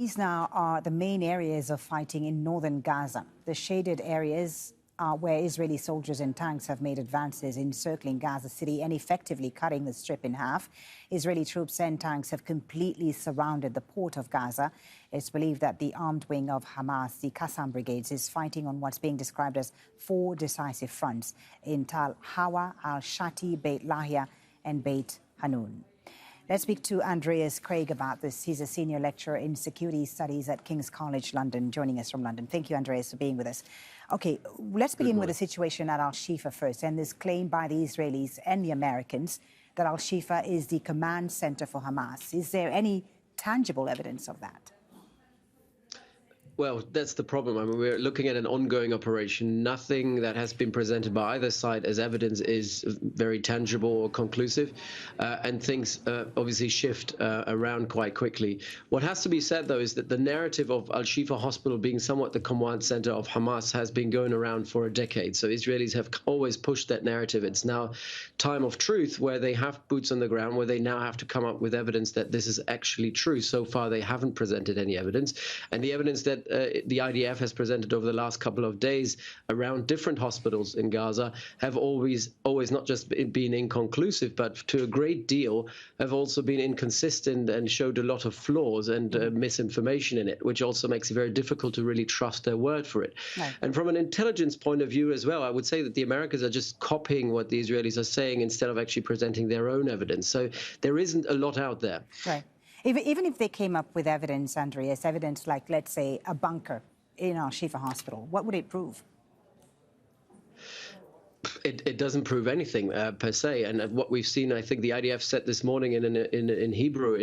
These now are the main areas of fighting in northern Gaza. The shaded areas are where Israeli soldiers and tanks have made advances encircling Gaza City and effectively cutting the strip in half. Israeli troops and tanks have completely surrounded the port of Gaza. It's believed that the armed wing of Hamas, the Qassam brigades, is fighting on what's being described as 4 decisive fronts in Tal Hawa, al-Shati, Beit Lahia and Beit Hanun. Let's speak to Andreas Krieg about this. He's a senior lecturer in security studies at King's College London, joining us from London. Thank you, Andreas, for being with us. OK, let's begin with the situation at al-Shifa first, and this claim by the Israelis and the Americans that al-Shifa is the command center for Hamas. Is there any tangible evidence of that? Well, that's the problem. I mean, we're looking at an ongoing operation. Nothing that has been presented by either side as evidence is very tangible or conclusive, and things obviously shift around quite quickly. What has to be said, though, is that the narrative of al-Shifa hospital being somewhat the command center of Hamas has been going around for a decade. So Israelis have always pushed that narrative. It's now time of truth where they have boots on the ground, where they now have to come up with evidence that this is actually true. So far, they haven't presented any evidence. And the evidence that the IDF has presented over the last couple of days around different hospitals in Gaza have always not just been inconclusive, but to a great deal have also been inconsistent and showed a lot of flaws and misinformation in it, which also makes it very difficult to really trust their word for it. Right. And from an intelligence point of view as well, I would say that the Americans are just copying what the Israelis are saying instead of actually presenting their own evidence. So there isn't a lot out there. Right. Even if they came up with evidence, Andreas, evidence like, let's say, a bunker in al-Shifa hospital, what would it prove? It doesn't prove anything per se, and what we've seen, I think the IDF said this morning in Hebrew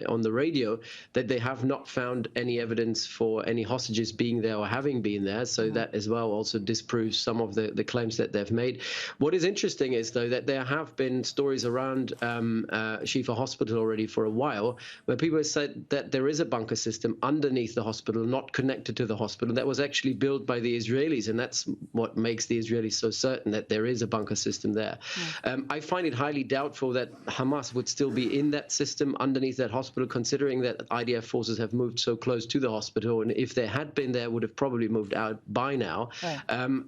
on the radio that they have not found any evidence for any hostages being there or having been there. So that as well also disproves some of the claims that they've made. What is interesting is, though, that there have been stories around Shifa Hospital already for a while where people have said that there is a bunker system underneath the hospital, not connected to the hospital, that was actually built by the Israelis, and that's what makes the Israelis so certain that there is a bunker system there. I find it highly doubtful that Hamas would still be in that system underneath that hospital, considering that IDF forces have moved so close to the hospital, and if they had been there, would have probably moved out by now. Right.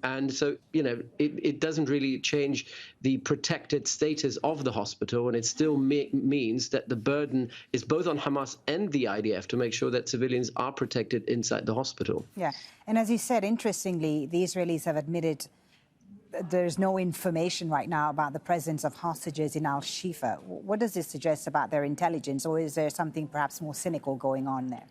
And so, you know, it doesn't really change the protected status of the hospital, and it still means that the burden is both on Hamas and the IDF to make sure that civilians are protected inside the hospital. Yeah, and as you said, interestingly, the Israelis have admitted there's no information right now about the presence of hostages in al-Shifa. What does this suggest about their intelligence, or is there something perhaps more cynical going on there?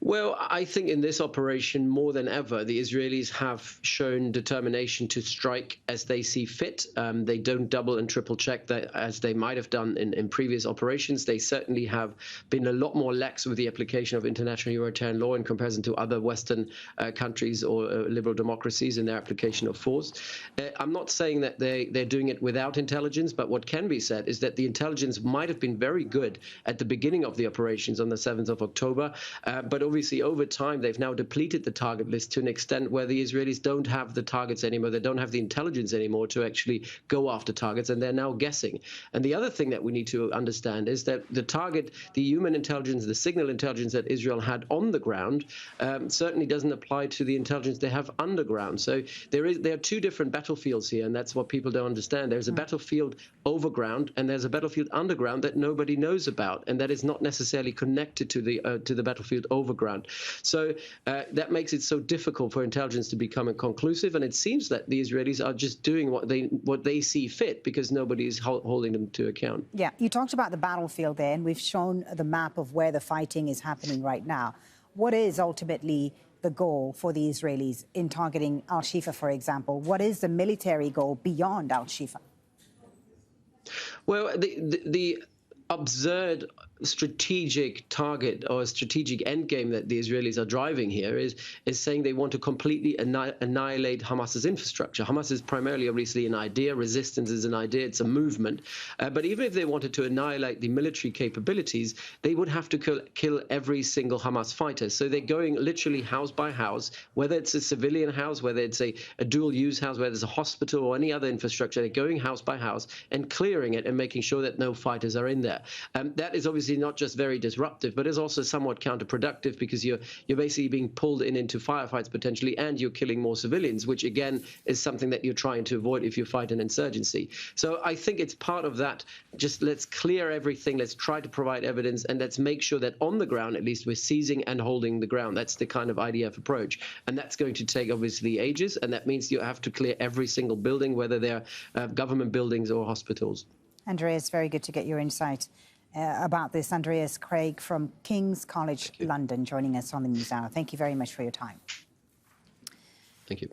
Well, I think in this operation, more than ever, the Israelis have shown determination to strike as they see fit. They don't double and triple check that as they might have done in previous operations. They certainly have been a lot more lax with the application of international humanitarian law in comparison to other Western countries or liberal democracies in their application of force. I'm not saying that they're doing it without intelligence, but what can be said is that the intelligence might have been very good at the beginning of the operations on the 7th of October, but obviously over time they've now depleted the target list to an extent where the Israelis don't have the targets anymore. They don't have the intelligence anymore to actually go after targets, and they're now guessing. And the other thing that we need to understand is that the target, the human intelligence, the signal intelligence that Israel had on the ground certainly doesn't apply to the intelligence they have underground. So there are two different battlefields here, and that's what people don't understand. There's a battlefield overground, and there's a battlefield underground that nobody knows about, and that is not necessarily connected to the battlefield overground. So that makes it so difficult for intelligence to become inconclusive, and it seems that the Israelis are just doing what they see fit because nobody is holding them to account. Yeah, you talked about the battlefield there, and we've shown the map of where the fighting is happening right now. What is ultimately the goal for the Israelis in targeting al-Shifa, for example? What is the military goal beyond al-Shifa? Well, the absurd strategic target or strategic endgame that the Israelis are driving here is saying they want to completely annihilate Hamas's infrastructure. Hamas is primarily obviously an idea. Resistance is an idea. It's a movement. But even if they wanted to annihilate the military capabilities, they would have to kill every single Hamas fighter. So they're going literally house by house, whether it's a civilian house, whether it's a dual-use house, whether it's a hospital or any other infrastructure. They're going house by house and clearing it and making sure that no fighters are in there. That is obviously obviously not just very disruptive, but is also somewhat counterproductive, because you're basically being pulled into firefights potentially, and you're killing more civilians, which again is something that you're trying to avoid if you fight an insurgency. So I think it's part of that. Just let's clear everything. Let's try to provide evidence, and let's make sure that on the ground, at least, we're seizing and holding the ground. That's the kind of IDF approach. And that's going to take obviously ages. And that means you have to clear every single building, whether they're government buildings or hospitals. Andreas, very good to get your insight about this. Andreas Krieg from King's College London joining us on the News Hour. Thank you very much for your time. Thank you.